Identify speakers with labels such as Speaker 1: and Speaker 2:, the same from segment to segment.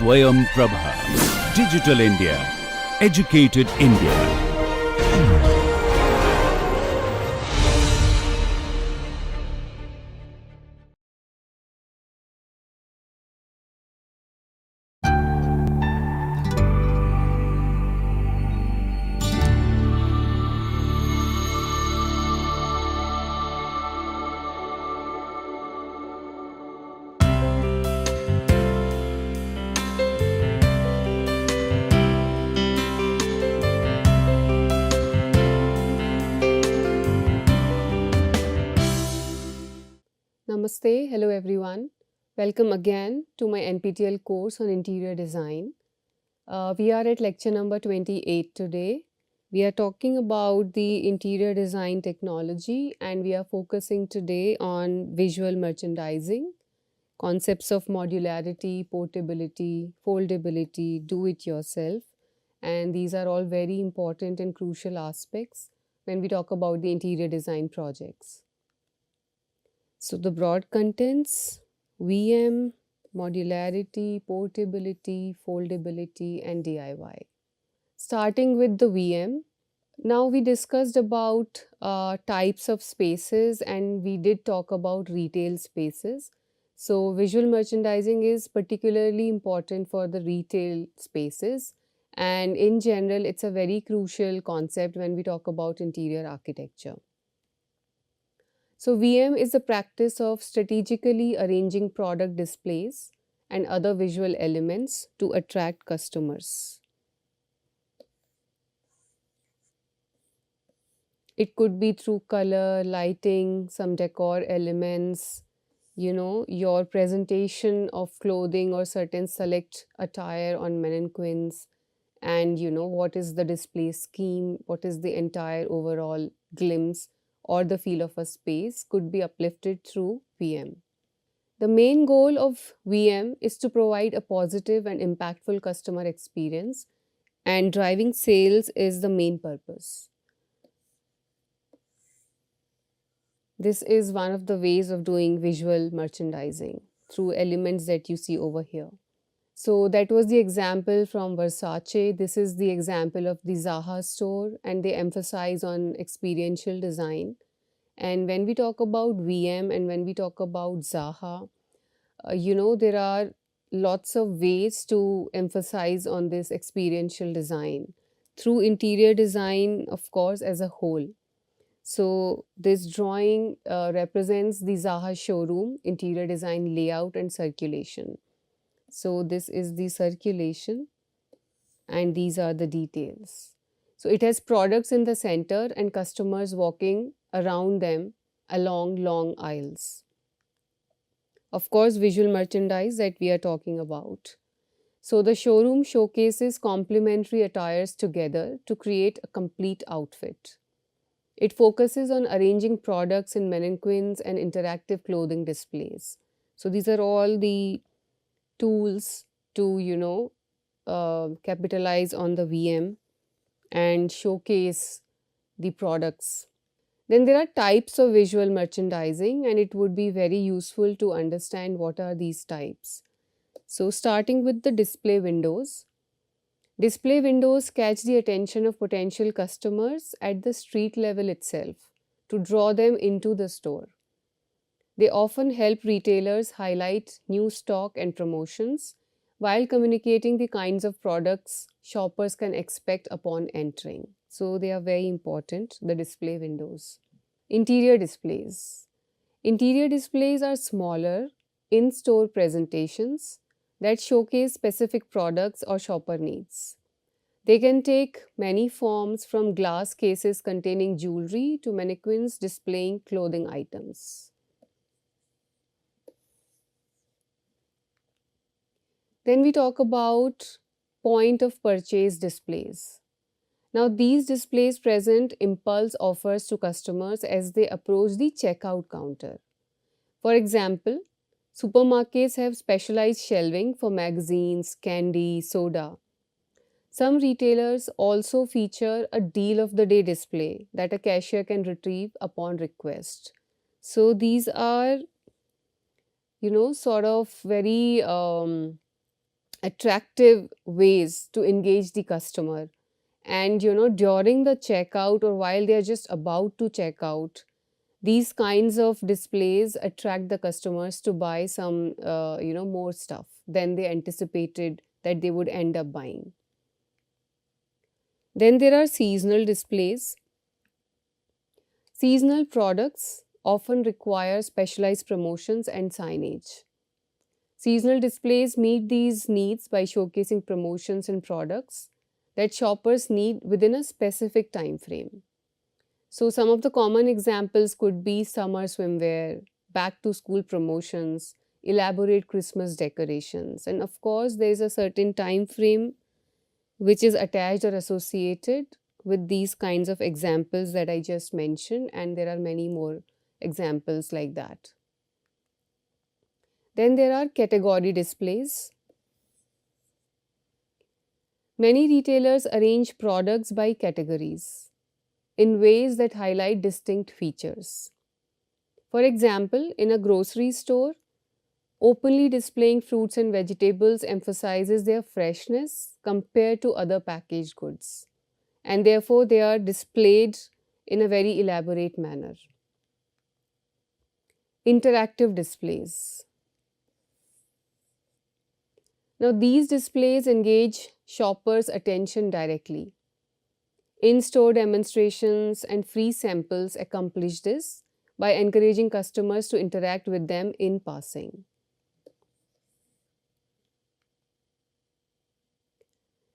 Speaker 1: SwayamPrabha. Digital India. Educated India.
Speaker 2: Namaste, hello everyone. Welcome again to my NPTEL course on interior design. We are at lecture number 28 today. We are talking about the interior design technology and we are focusing today on visual merchandising, concepts of modularity, portability, foldability, do it yourself. And these are all very important and crucial aspects when we talk about the interior design projects. So the broad contents, VM, modularity, portability, foldability and DIY. Starting with the VM, now we discussed about types of spaces and we did talk about retail spaces. So visual merchandising is particularly important for the retail spaces and in general it's a very crucial concept when we talk about interior architecture. So VM is the practice of strategically arranging product displays and other visual elements to attract customers. It could be through color, lighting, some decor elements, your presentation of clothing or certain select attire on mannequins, and what is the display scheme, what is the entire overall glimpse or the feel of a space could be uplifted through VM. The main goal of VM is to provide a positive and impactful customer experience, and driving sales is the main purpose. This is one of the ways of doing visual merchandising through elements that you see over here. So that was the example from Versace. This is the example of the Zaha store and they emphasize on experiential design. And when we talk about VM and when we talk about Zaha, there are lots of ways to emphasize on this experiential design through interior design, of course, as a whole. So this drawing represents the Zaha showroom, interior design layout and circulation. So this is the circulation and these are the details. So it has products in the center and customers walking around them along long aisles. Of course, visual merchandise that we are talking about. So the showroom showcases complementary attires together to create a complete outfit. It focuses on arranging products in mannequins and interactive clothing displays. So these are all the tools to, capitalize on the VM and showcase the products. Then there are types of visual merchandising and it would be very useful to understand what are these types. So starting with the display windows. Display windows catch the attention of potential customers at the street level itself to draw them into the store. They often help retailers highlight new stock and promotions while communicating the kinds of products shoppers can expect upon entering. So they are very important, the display windows. Interior displays. Interior displays are smaller, in-store presentations that showcase specific products or shopper needs. They can take many forms from glass cases containing jewelry to mannequins displaying clothing items. Then we talk about point of purchase displays. Now these displays present impulse offers to customers as they approach the checkout counter. For example, supermarkets have specialized shelving for magazines, candy, soda. Some retailers also feature a deal of the day display that a cashier can retrieve upon request. So these are, sort of very attractive ways to engage the customer. And during the checkout or while they are just about to check out, these kinds of displays attract the customers to buy some more stuff than they anticipated that they would end up buying. Then there are seasonal displays. Seasonal products often require specialized promotions and signage. Seasonal displays meet these needs by showcasing promotions and products that shoppers need within a specific time frame. So, some of the common examples could be summer swimwear, back to school promotions, elaborate Christmas decorations, and of course, there is a certain time frame which is attached or associated with these kinds of examples that I just mentioned, and there are many more examples like that. Then there are category displays. Many retailers arrange products by categories in ways that highlight distinct features. For example, in a grocery store, openly displaying fruits and vegetables emphasizes their freshness compared to other packaged goods, and therefore they are displayed in a very elaborate manner. Interactive displays. Now, these displays engage shoppers' attention directly. In store demonstrations and free samples accomplish this by encouraging customers to interact with them in passing.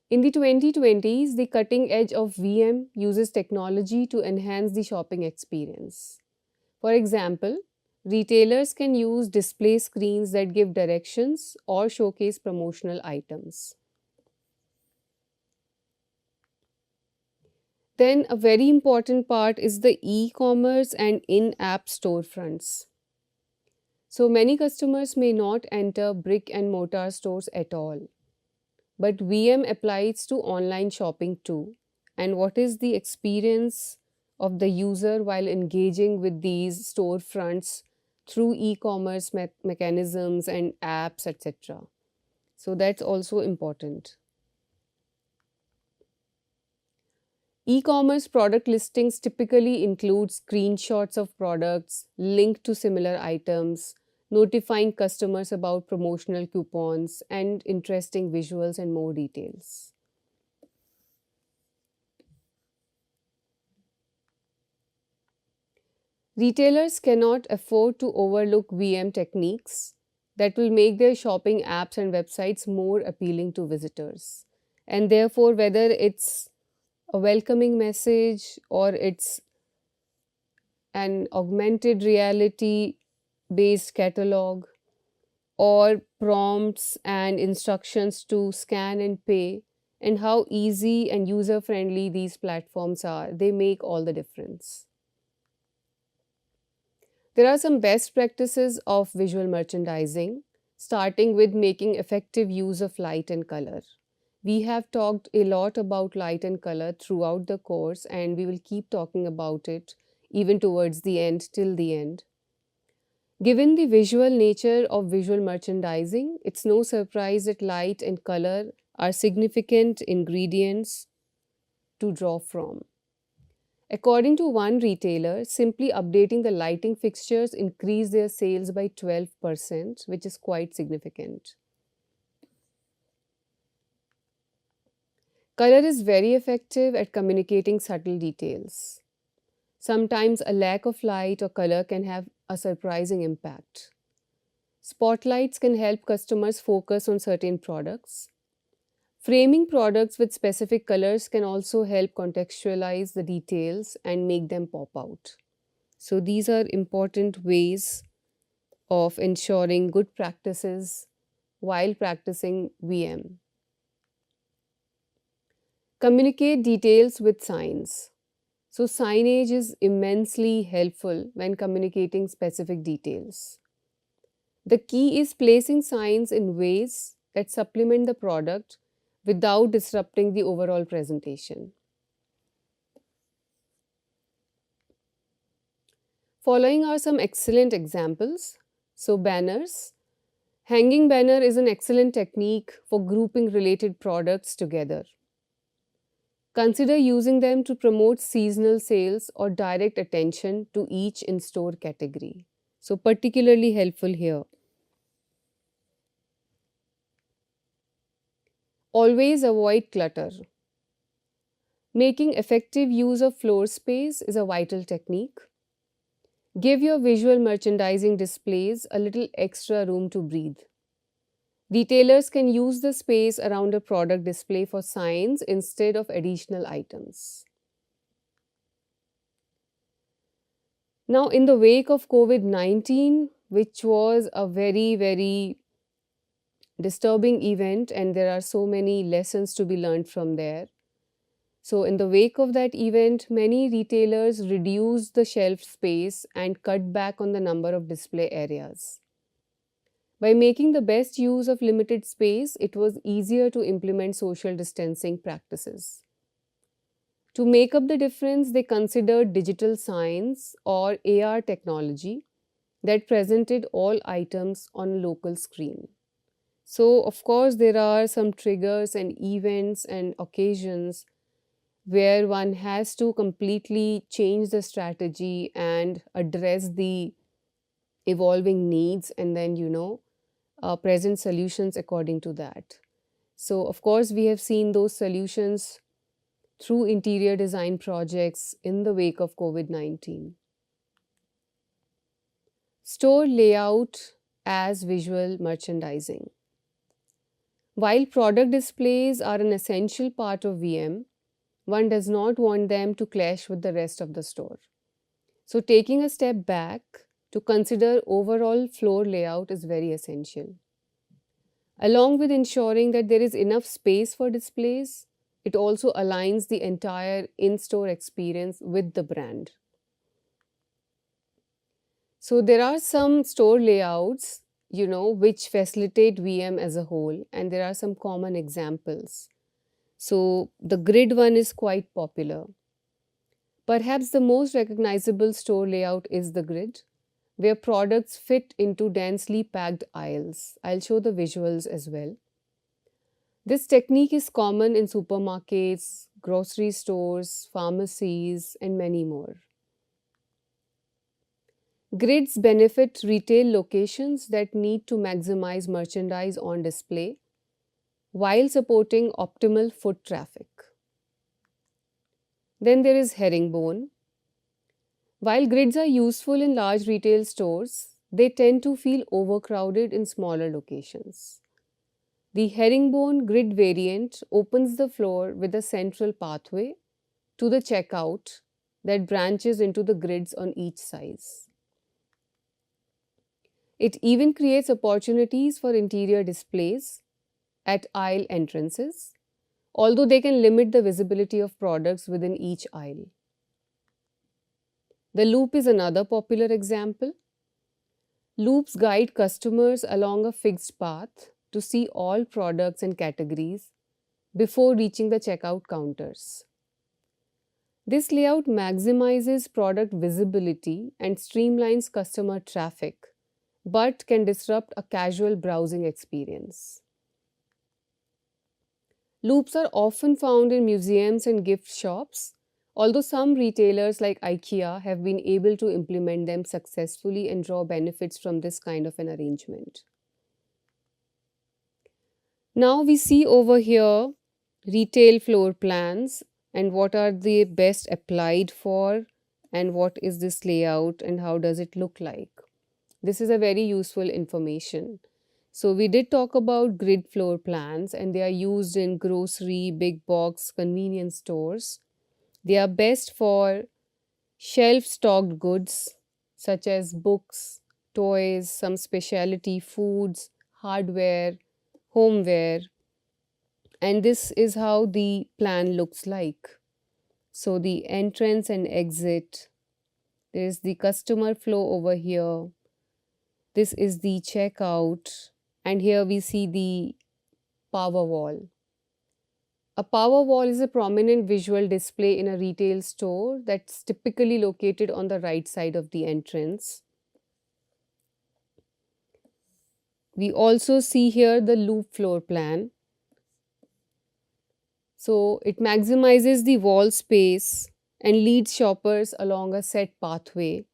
Speaker 2: In the 2020s, the cutting edge of VM uses technology to enhance the shopping experience. For example, retailers can use display screens that give directions or showcase promotional items. Then, a very important part is the e-commerce and in-app storefronts. So, many customers may not enter brick and mortar stores at all, but VM applies to online shopping too. And what is the experience of the user while engaging with these storefronts through e-commerce mechanisms and apps, etc.? So that's also important. E-commerce product listings typically include screenshots of products, linked to similar items, notifying customers about promotional coupons, and interesting visuals and more details. Retailers cannot afford to overlook VM techniques that will make their shopping apps and websites more appealing to visitors. And therefore, whether it's a welcoming message or it's an augmented reality based catalog or prompts and instructions to scan and pay, and how easy and user friendly these platforms are, they make all the difference. There are some best practices of visual merchandising, starting with making effective use of light and color. We have talked a lot about light and color throughout the course, and we will keep talking about it even towards the end, till the end. Given the visual nature of visual merchandising, it's no surprise that light and color are significant ingredients to draw from. According to one retailer, simply updating the lighting fixtures increased their sales by 12%, which is quite significant. Color is very effective at communicating subtle details. Sometimes a lack of light or color can have a surprising impact. Spotlights can help customers focus on certain products. Framing products with specific colors can also help contextualize the details and make them pop out. So, these are important ways of ensuring good practices while practicing VM. Communicate details with signs. So, signage is immensely helpful when communicating specific details. The key is placing signs in ways that supplement the product without disrupting the overall presentation. Following are some excellent examples. So, banners Hanging banner is an excellent technique for grouping related products together. Consider using them to promote seasonal sales or direct attention to each in store category. So, particularly helpful here. Always avoid clutter. Making effective use of floor space is a vital technique. Give your visual merchandising displays a little extra room to breathe. Retailers can use the space around a product display for signs instead of additional items. Now, in the wake of COVID-19, which was a very, very disturbing event, and there are so many lessons to be learned from there. So, in the wake of that event, many retailers reduced the shelf space and cut back on the number of display areas. By making the best use of limited space, it was easier to implement social distancing practices. To make up the difference, they considered digital signs or AR technology that presented all items on a local screen. So, of course, there are some triggers and events and occasions where one has to completely change the strategy and address the evolving needs and then, present solutions according to that. So, of course, we have seen those solutions through interior design projects in the wake of COVID-19. Store layout as visual merchandising. While product displays are an essential part of VM, one does not want them to clash with the rest of the store. So, taking a step back to consider overall floor layout is very essential. Along with ensuring that there is enough space for displays, it also aligns the entire in-store experience with the brand. So there are some store layouts, which facilitate VM as a whole, and there are some common examples. So the grid one is quite popular. Perhaps the most recognizable store layout is the grid, where products fit into densely packed aisles. I'll show the visuals as well. This technique is common in supermarkets, grocery stores, pharmacies, and many more. Grids benefit retail locations that need to maximize merchandise on display while supporting optimal foot traffic. Then there is herringbone. While grids are useful in large retail stores, they tend to feel overcrowded in smaller locations. The herringbone grid variant opens the floor with a central pathway to the checkout that branches into the grids on each side. It even creates opportunities for interior displays at aisle entrances, although they can limit the visibility of products within each aisle. The loop is another popular example. Loops guide customers along a fixed path to see all products and categories before reaching the checkout counters. This layout maximizes product visibility and streamlines customer traffic, but can disrupt a casual browsing experience. Loops are often found in museums and gift shops, although some retailers like IKEA have been able to implement them successfully and draw benefits from this kind of an arrangement. Now we see over here retail floor plans and what are they best applied for and what is this layout and how does it look like. This is a very useful information. So we did talk about grid floor plans and they are used in grocery, big box, convenience stores. They are best for shelf-stocked goods such as books, toys, some specialty foods, hardware, homeware. And this is how the plan looks like. So the entrance and exit, there is the customer flow over here. This is the checkout, and here we see the power wall. A power wall is a prominent visual display in a retail store that's typically located on the right side of the entrance. We also see here the loop floor plan. So it maximizes the wall space and leads shoppers along a set pathway,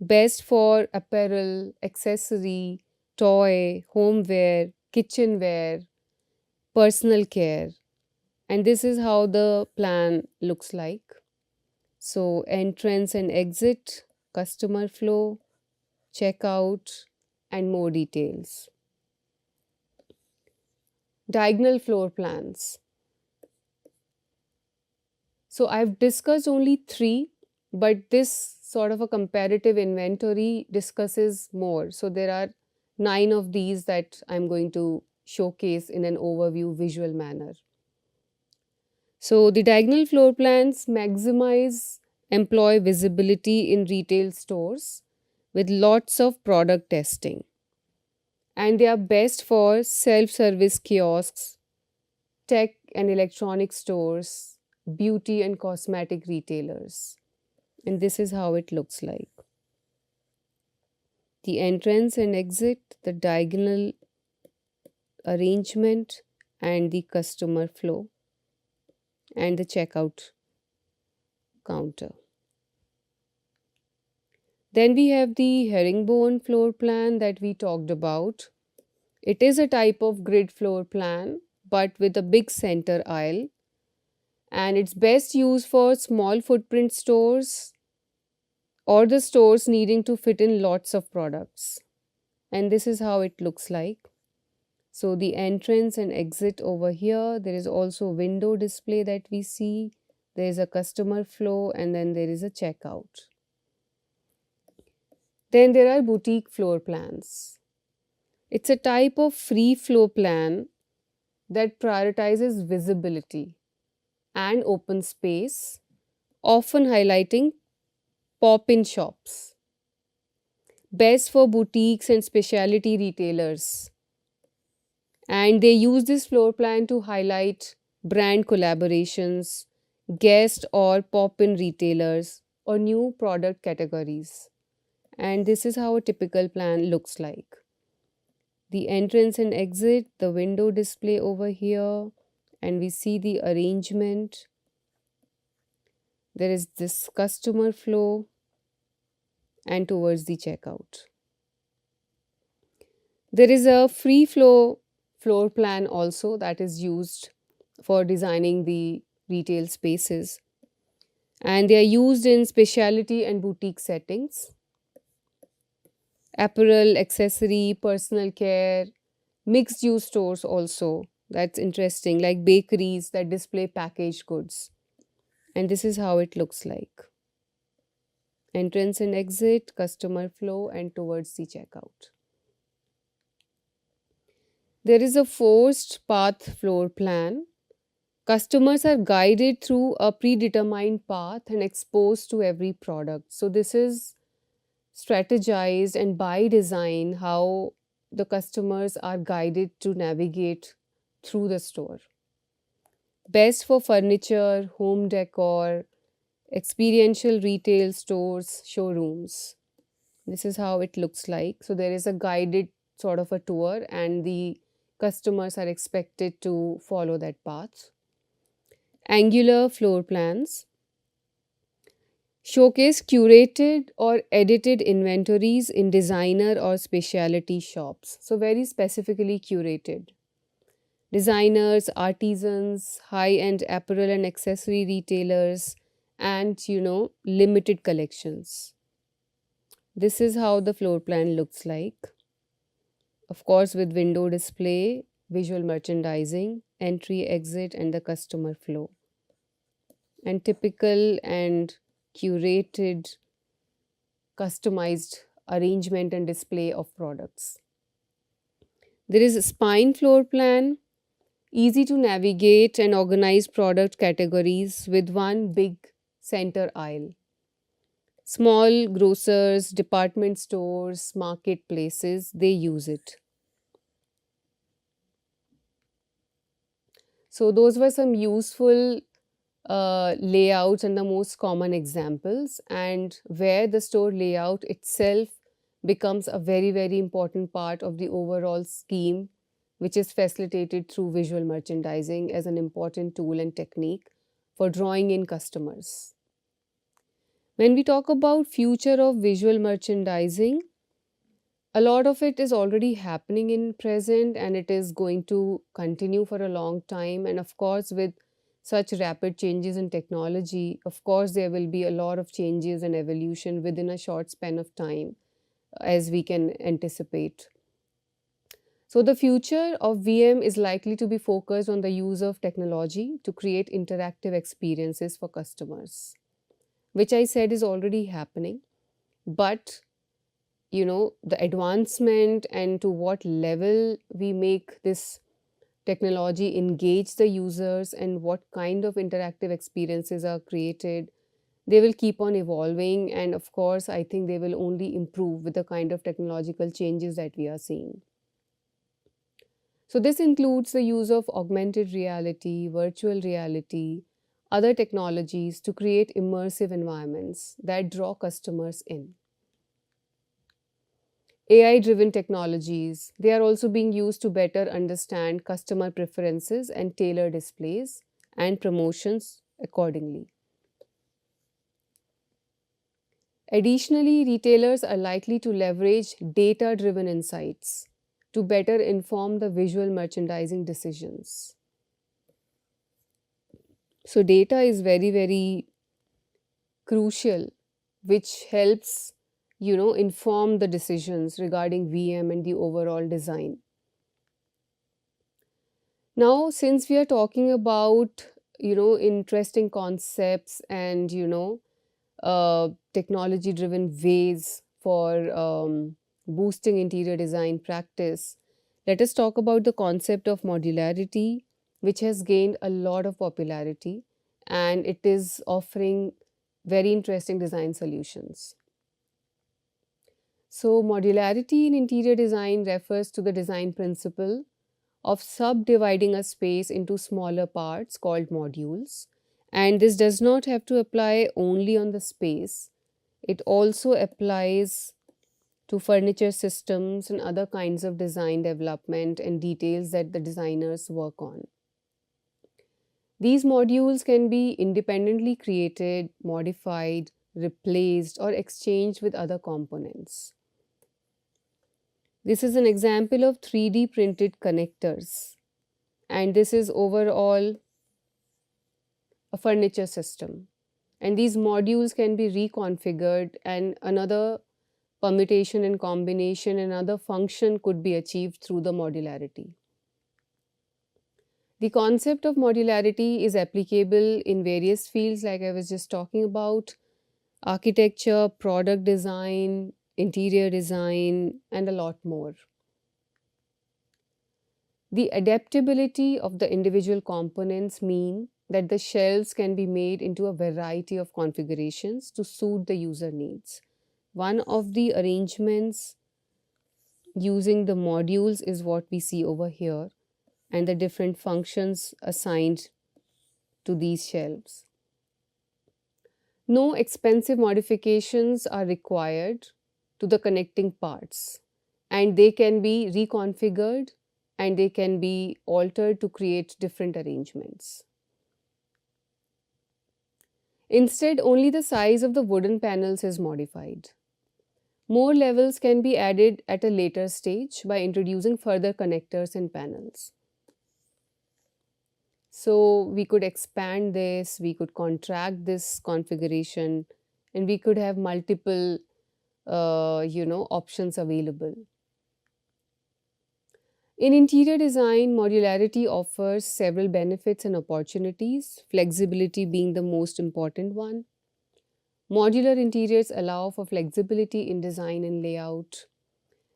Speaker 2: best for apparel, accessory, toy, homeware, kitchenware, personal care. And this is how the plan looks like. So entrance and exit, customer flow, checkout, and more details. Diagonal floor plans. So I've discussed only 3, but this sort of a comparative inventory discusses more. So there are 9 of these that I'm going to showcase in an overview visual manner. So the diagonal floor plans maximize employee visibility in retail stores with lots of product testing. And they are best for self-service kiosks, tech and electronic stores, beauty and cosmetic retailers. And this is how it looks like. The entrance and exit, the diagonal arrangement, and the customer flow, and the checkout counter. Then we have the herringbone floor plan that we talked about. It is a type of grid floor plan, but with a big center aisle. And it's best used for small footprint stores or the stores needing to fit in lots of products. And this is how it looks like. So the entrance and exit over here, there is also window display that we see. There is a customer flow and then there is a checkout. Then there are boutique floor plans. It's a type of free flow plan that prioritizes visibility and open space, often highlighting pop-in shops. Best for boutiques and specialty retailers. And they use this floor plan to highlight brand collaborations, guest or pop-in retailers, or new product categories. And this is how a typical plan looks like. The entrance and exit, the window display over here, and we see the arrangement. There is this customer flow and towards the checkout. There is a free flow floor plan also that is used for designing the retail spaces, and they are used in specialty and boutique settings. Apparel, accessory, personal care, mixed use stores also. That's interesting, like bakeries that display packaged goods. And this is how it looks like. Entrance and exit, customer flow, and towards the checkout. There is a forced path floor plan. Customers are guided through a predetermined path and exposed to every product. So this is strategized and by design how the customers are guided to navigate through the store. Best for furniture, home decor, experiential retail stores, showrooms. This is how it looks like. So there is a guided sort of a tour and the customers are expected to follow that path. Angular floor plans showcase curated or edited inventories in designer or specialty shops. So very specifically curated. Designers, artisans, high-end apparel and accessory retailers, and limited collections. This is how the floor plan looks like. Of course, with window display, visual merchandising, entry, exit, and the customer flow. And typical and curated, customized arrangement and display of products. There is a spine floor plan, easy to navigate and organize product categories with one big center aisle. Small grocers, department stores, marketplaces, they use it. So those were some useful layouts and the most common examples, and where the store layout itself becomes a very, very important part of the overall scheme, which is facilitated through visual merchandising as an important tool and technique for drawing in customers. When we talk about future of visual merchandising, a lot of it is already happening in present and it is going to continue for a long time. And of course, with such rapid changes in technology, of course, there will be a lot of changes and evolution within a short span of time, as we can anticipate. So, the future of VM is likely to be focused on the use of technology to create interactive experiences for customers, which I said is already happening. But the advancement and to what level we make this technology engage the users and what kind of interactive experiences are created, they will keep on evolving. And of course, I think they will only improve with the kind of technological changes that we are seeing. So, this includes the use of augmented reality, virtual reality, other technologies to create immersive environments that draw customers in. AI driven technologies, they are also being used to better understand customer preferences and tailor displays and promotions accordingly. Additionally, retailers are likely to leverage data driven insights to better inform the visual merchandising decisions. So, data is very, very crucial, which helps inform the decisions regarding VM and the overall design. Now, since we are talking about interesting concepts and technology driven ways for boosting interior design practice, let us talk about the concept of modularity, which has gained a lot of popularity and it is offering very interesting design solutions. So, modularity in interior design refers to the design principle of subdividing a space into smaller parts called modules. And this does not have to apply only on the space, it also applies to furniture systems and other kinds of design development and details that the designers work on. These modules can be independently created, modified, replaced, or exchanged with other components. This is an example of 3D printed connectors, and this is overall a furniture system. And these modules can be reconfigured, and another permutation and combination, another function could be achieved through the modularity. The concept of modularity is applicable in various fields, like I was just talking about: architecture, product design, interior design, and a lot more. The adaptability of the individual components mean that the shelves can be made into a variety of configurations to suit the user needs. One of the arrangements using the modules is what we see over here, and the different functions assigned to these shelves. No expensive modifications are required to the connecting parts, and they can be reconfigured and they can be altered to create different arrangements. Instead, only the size of the wooden panels is modified. More levels can be added at a later stage by introducing further connectors and panels. So we could expand this, we could contract this configuration, and we could have multiple options available. In interior design, modularity offers several benefits and opportunities, flexibility being the most important one. Modular interiors allow for flexibility in design and layout.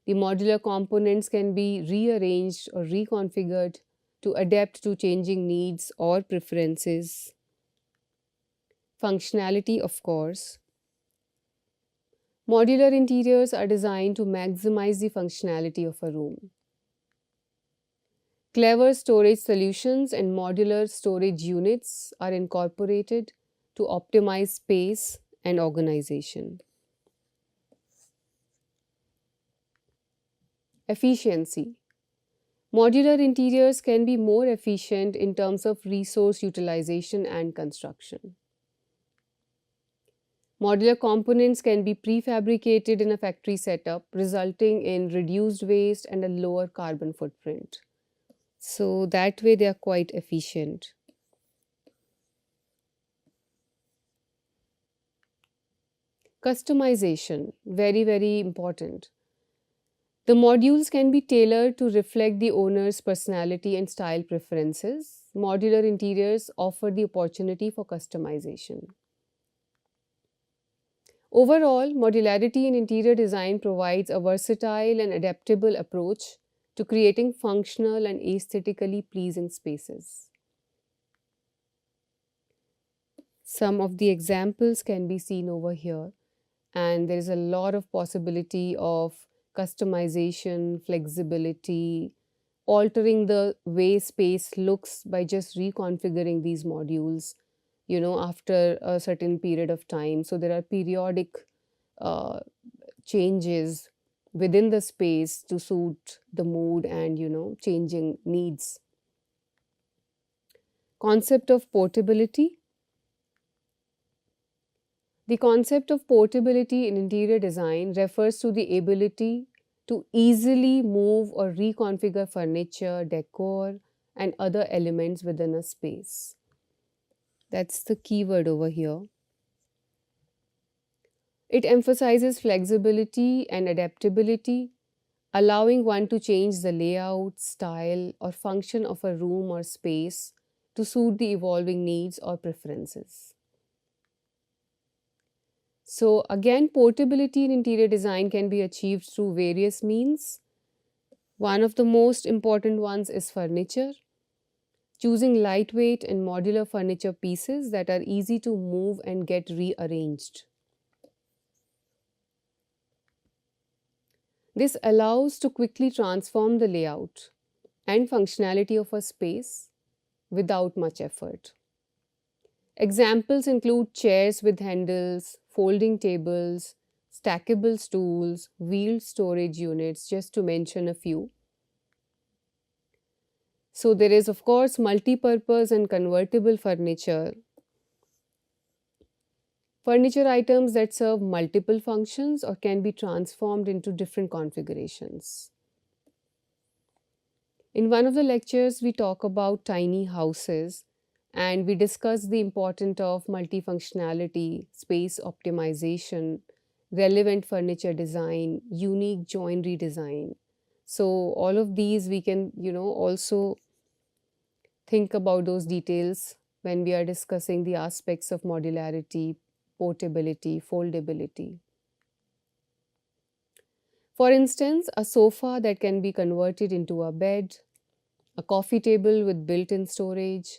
Speaker 2: The modular components can be rearranged or reconfigured to adapt to changing needs or preferences. Functionality, of course. Modular interiors are designed to maximize the functionality of a room. Clever storage solutions and modular storage units are incorporated to optimize space and organization. Efficiency. Modular interiors can be more efficient in terms of resource utilization and construction. Modular components can be prefabricated in a factory setup, resulting in reduced waste and a lower carbon footprint. So that way they are quite efficient. Customization, very, very important. The modules can be tailored to reflect the owner's personality and style preferences. Modular interiors offer the opportunity for customization. Overall, modularity in interior design provides a versatile and adaptable approach to creating functional and aesthetically pleasing spaces. Some of the examples can be seen over here, and there is a lot of possibility of customization, flexibility, altering the way space looks by just reconfiguring these modules, after a certain period of time. So there are periodic uh, changes within the space to suit the mood and, changing needs. Concept of portability. The concept of portability in interior design refers to the ability to easily move or reconfigure furniture, decor, and other elements within a space. That's the key word over here. It emphasizes flexibility and adaptability, allowing one to change the layout, style, or function of a room or space to suit the evolving needs or preferences. So again, portability in interior design can be achieved through various means. One of the most important ones is furniture. Choosing lightweight and modular furniture pieces that are easy to move and get rearranged. This allows to quickly transform the layout and functionality of a space without much effort. Examples include chairs with handles, folding tables, stackable stools, wheeled storage units, just to mention a few. So there is, of course, multi-purpose and convertible furniture. Furniture items that serve multiple functions or can be transformed into different configurations. In one of the lectures, we talk about tiny houses and we discuss the importance of multifunctionality, space optimization, relevant furniture design, unique joinery design. So all of these we can, also think about those details when we are discussing the aspects of modularity, portability, foldability. For instance, a sofa that can be converted into a bed, a coffee table with built-in storage,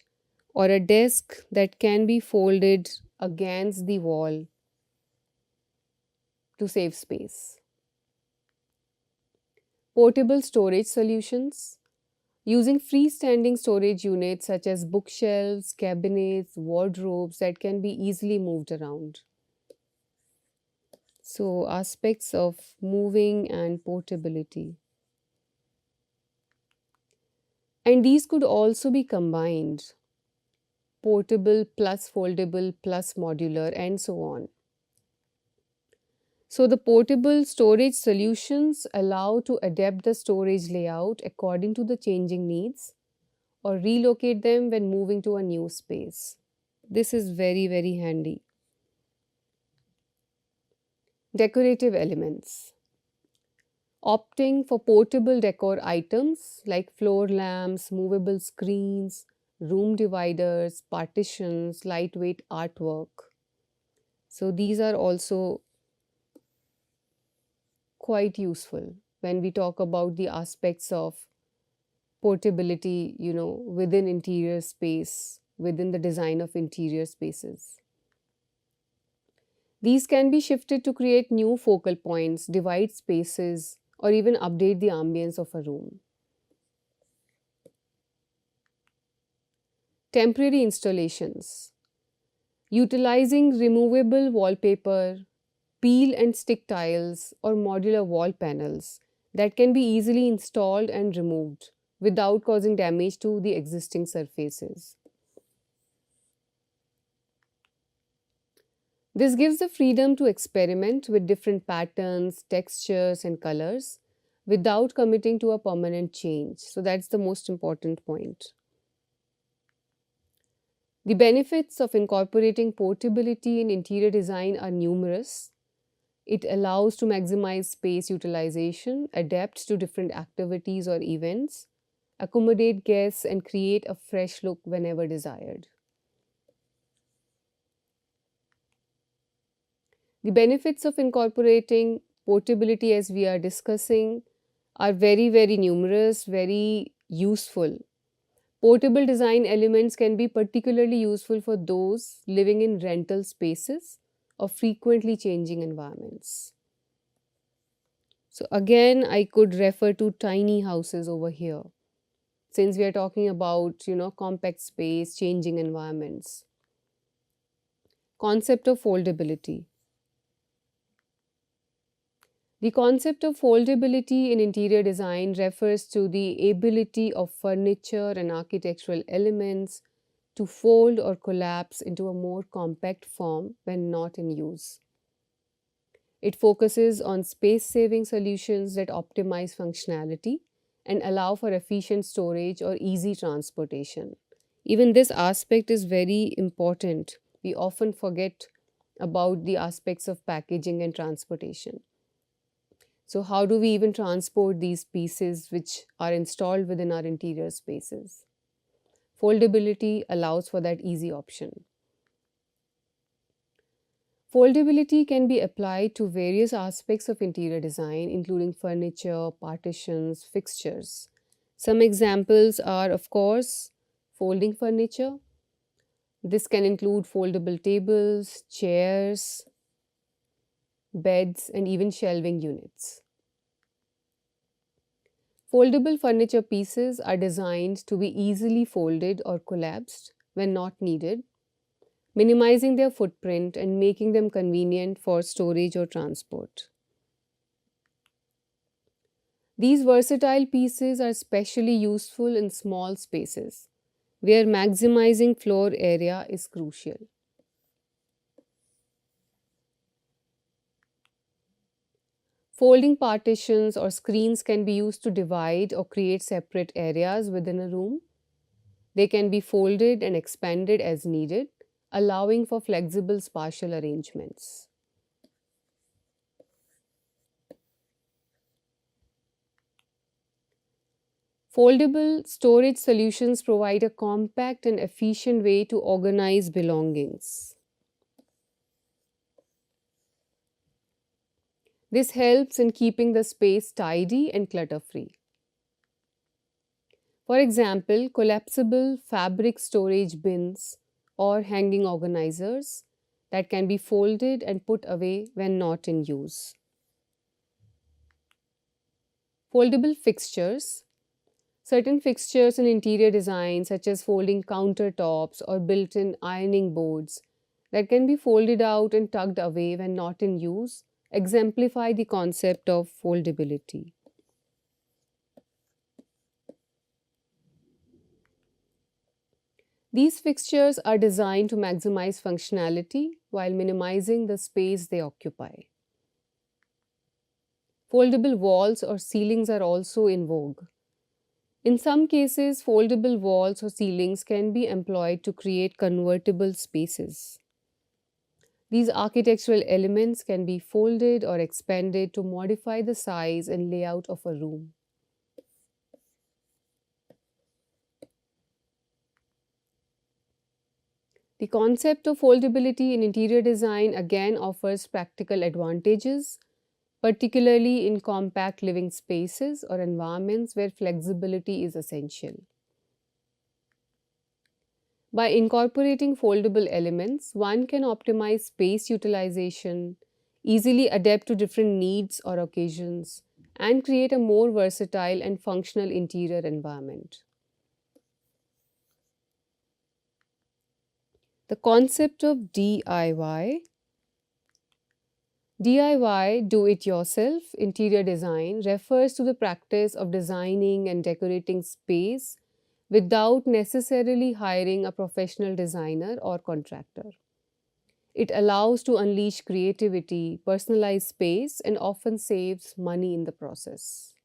Speaker 2: or a desk that can be folded against the wall to save space. Portable storage solutions. Using freestanding storage units such as bookshelves, cabinets, wardrobes that can be easily moved around. So, aspects of moving and portability. And these could also be combined, portable plus foldable plus modular and so on. So the portable storage solutions allow to adapt the storage layout according to the changing needs or relocate them when moving to a new space. This is very, very handy. Decorative elements. Opting for portable decor items like floor lamps, movable screens, room dividers, partitions, lightweight artwork. So these are also quite useful when we talk about the aspects of portability, within interior space, within the design of interior spaces. These can be shifted to create new focal points, divide spaces, or even update the ambience of a room. Temporary installations. Utilizing removable wallpaper, peel and stick tiles, or modular wall panels that can be easily installed and removed without causing damage to the existing surfaces. This gives the freedom to experiment with different patterns, textures, and colors without committing to a permanent change. So that's the most important point. The benefits of incorporating portability in interior design are numerous. It allows to maximize space utilization, adapt to different activities or events, accommodate guests, and create a fresh look whenever desired. The benefits of incorporating portability, as we are discussing, are very, very numerous, very useful. Portable design elements can be particularly useful for those living in rental spaces or frequently changing environments. So, again, I could refer to tiny houses over here since we are talking about, compact space, changing environments. Concept of foldability. The concept of foldability in interior design refers to the ability of furniture and architectural elements to fold or collapse into a more compact form when not in use. It focuses on space saving solutions that optimize functionality and allow for efficient storage or easy transportation. Even this aspect is very important. We often forget about the aspects of packaging and transportation. So, how do we even transport these pieces which are installed within our interior spaces? Foldability allows for that easy option. Foldability can be applied to various aspects of interior design, including furniture, partitions, fixtures. Some examples are, of course, folding furniture. This can include foldable tables, chairs, beds, and even shelving units. Foldable furniture pieces are designed to be easily folded or collapsed when not needed, minimizing their footprint and making them convenient for storage or transport. These versatile pieces are especially useful in small spaces where maximizing floor area is crucial. Folding partitions or screens can be used to divide or create separate areas within a room. They can be folded and expanded as needed, allowing for flexible spatial arrangements. Foldable storage solutions provide a compact and efficient way to organize belongings. This helps in keeping the space tidy and clutter-free. For example, collapsible fabric storage bins or hanging organizers that can be folded and put away when not in use. Foldable fixtures. Certain fixtures in interior design, such as folding countertops or built in ironing boards, that can be folded out and tucked away when not in use, exemplify the concept of foldability. These fixtures are designed to maximize functionality while minimizing the space they occupy. Foldable walls or ceilings are also in vogue. In some cases, foldable walls or ceilings can be employed to create convertible spaces. These architectural elements can be folded or expanded to modify the size and layout of a room. The concept of foldability in interior design again offers practical advantages, particularly in compact living spaces or environments where flexibility is essential. By incorporating foldable elements, one can optimize space utilization, easily adapt to different needs or occasions, and create a more versatile and functional interior environment. The concept of DIY. DIY, do it yourself, interior design refers to the practice of designing and decorating space without necessarily hiring a professional designer or contractor. It allows to unleash creativity, personalize space, and often saves money in the process.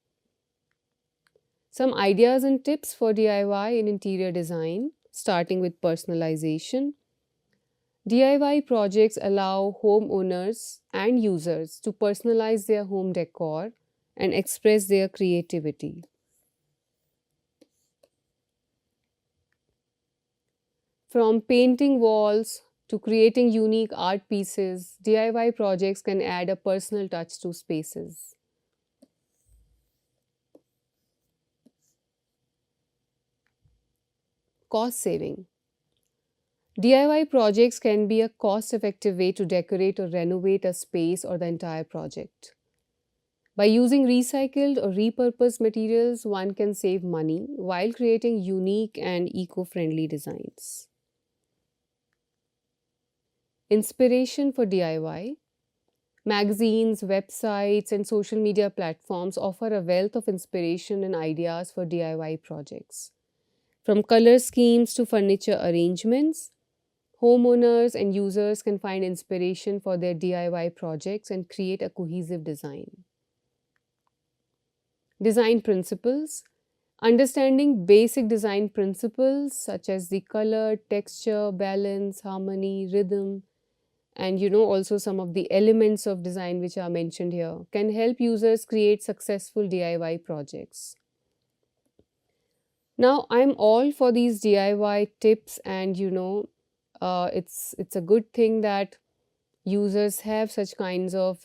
Speaker 2: Some ideas and tips for DIY in interior design, starting with personalization. DIY projects allow homeowners and users to personalize their home decor and express their creativity. From painting walls to creating unique art pieces, DIY projects can add a personal touch to spaces. Cost saving. DIY projects can be a cost effective way to decorate or renovate a space or the entire project. By using recycled or repurposed materials, one can save money while creating unique and eco friendly designs. Inspiration for DIY. Magazines, websites, and social media platforms offer a wealth of inspiration and ideas for DIY projects. From color schemes to furniture arrangements, homeowners and users can find inspiration for their DIY projects and create a cohesive design. Design principles. Understanding basic design principles such as the color, texture, balance, harmony, rhythm, and also some of the elements of design which are mentioned here can help users create successful DIY projects. Now, I'm all for these DIY tips, and it's a good thing that users have such kinds of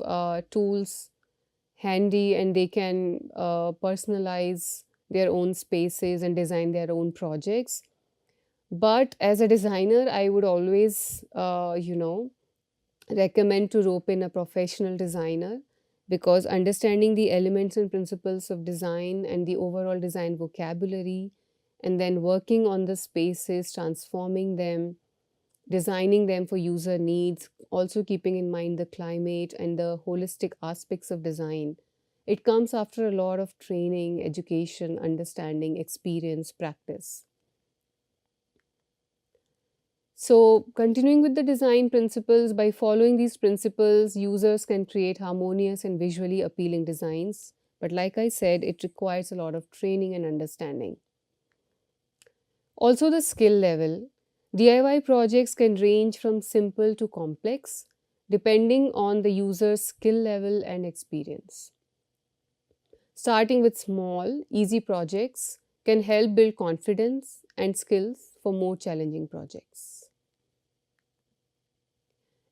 Speaker 2: tools handy, and they can personalize their own spaces and design their own projects. But as a designer, I would always recommend to rope in a professional designer, because understanding the elements and principles of design and the overall design vocabulary, and then working on the spaces, transforming them, designing them for user needs, also keeping in mind the climate and the holistic aspects of design. It comes after a lot of training, education, understanding, experience, practice. So, continuing with the design principles, by following these principles, users can create harmonious and visually appealing designs. But, like I said, it requires a lot of training and understanding. Also, the skill level. DIY projects can range from simple to complex, depending on the user's skill level and experience. Starting with small, easy projects can help build confidence and skills for more challenging projects.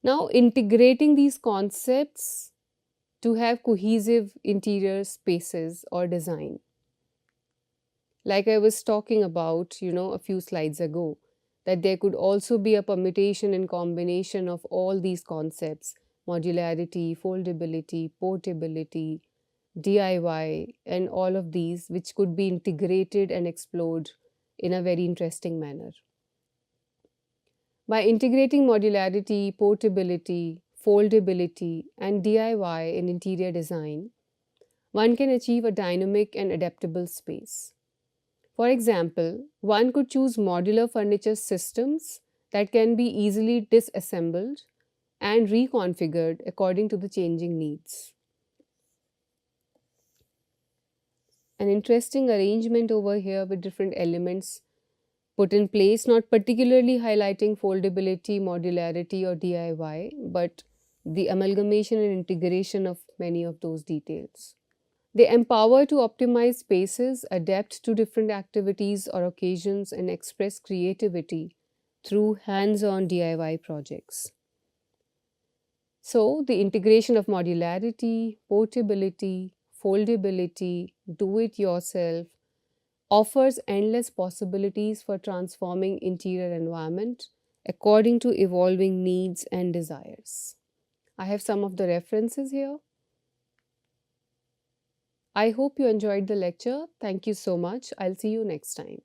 Speaker 2: Now, integrating these concepts to have cohesive interior spaces or design. Like I was talking about, a few slides ago, that there could also be a permutation and combination of all these concepts: modularity, foldability, portability, DIY, and all of these, which could be integrated and explored in a very interesting manner. By integrating modularity, portability, foldability, and DIY in interior design, one can achieve a dynamic and adaptable space. For example, one could choose modular furniture systems that can be easily disassembled and reconfigured according to the changing needs. An interesting arrangement over here with different elements put in place, not particularly highlighting foldability, modularity, or DIY, but the amalgamation and integration of many of those details. They empower to optimize spaces, adapt to different activities or occasions, and express creativity through hands-on DIY projects. So, the integration of modularity, portability, foldability, do-it-yourself offers endless possibilities for transforming interior environment according to evolving needs and desires. I have some of the references here. I hope you enjoyed the lecture. Thank you so much. I'll see you next time.